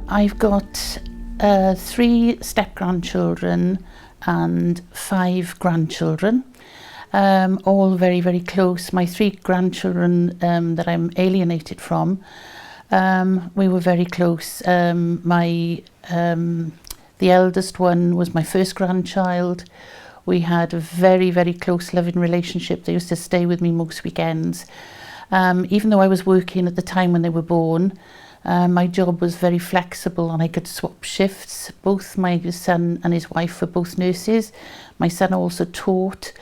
I've got 3 step-grandchildren and 5 grandchildren, all very, very close. My 3 grandchildren that I'm alienated from, we were very close. The eldest one was my first grandchild. We had a very, very close, loving relationship. They used to stay with me most weekends. Even though I was working at the time when they were born, my job was very flexible and I could swap shifts. Both my son and his wife were both nurses. My son also taught.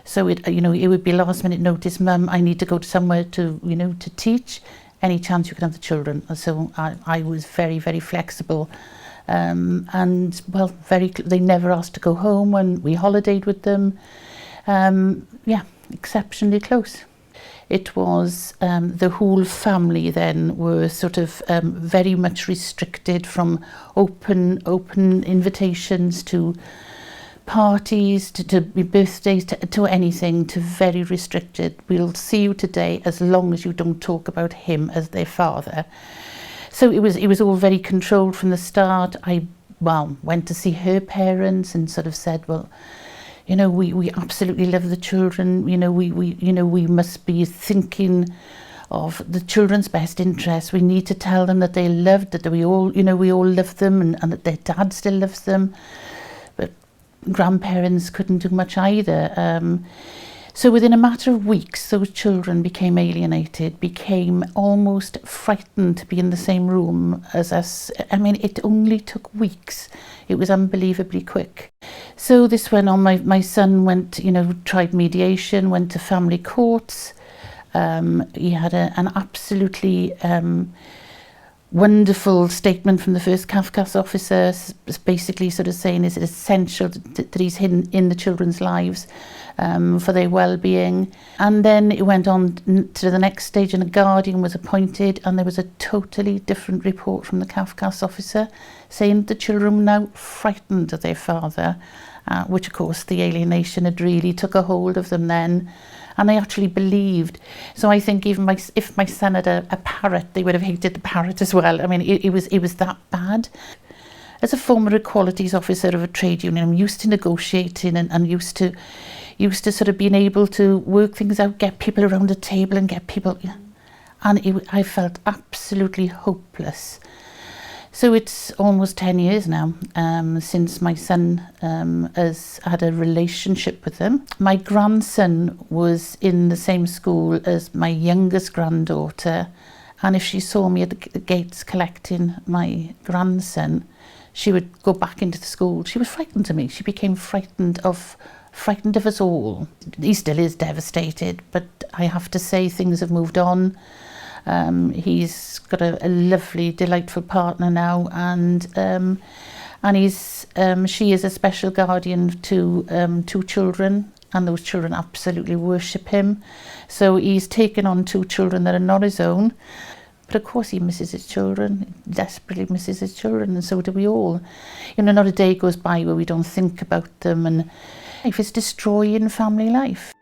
So it would be last minute notice, Mum, I need to go to somewhere to, to teach. Any chance you can have the children? So I was very, very flexible. And well, they never asked to go home when we holidayed with them. Yeah, exceptionally close. It was the whole family then were sort of very much restricted from open invitations to parties, to birthdays, to anything, to very restricted. We'll see you today as long as you don't talk about him as their father. So it was all very controlled from the start. I went to see her parents and sort of said, well, we absolutely love the children. We must be thinking of the children's best interests. We need to tell them that they're loved, that we all love them, and that their dad still loves them. But grandparents couldn't do much either. So within a matter of weeks, those children became alienated, became almost frightened to be in the same room as us. I mean, it only took weeks. It was unbelievably quick. So this went on. My son went, tried mediation, went to family courts. He had an absolutely wonderful statement from the first Kafkas officer, basically sort of saying it's essential that he's in the children's lives for their well-being. And then it went on to the next stage and a guardian was appointed, and there was a totally different report from the Kafkas officer saying the children were now frightened of their father, which of course the alienation had really took a hold of them then. And they actually believed. So I think even if my son had a parrot, they would have hated the parrot as well. I mean, it was that bad. As a former equalities officer of a trade union, I'm used to negotiating and used to sort of being able to work things out, get people around a table and get people. And I felt absolutely hopeless. So it's almost 10 years now since my son has had a relationship with them. My grandson was in the same school as my youngest granddaughter, and if she saw me at the gates collecting my grandson, she would go back into the school. She was frightened of me. She became frightened of us all. He still is devastated, but I have to say things have moved on. He's got a lovely, delightful partner now, and she is a special guardian to 2 children, and those children absolutely worship him. So he's taken on 2 children that are not his own, but of course he misses his children, desperately misses his children, and so do we all. Not a day goes by where we don't think about them, and life is destroying family life.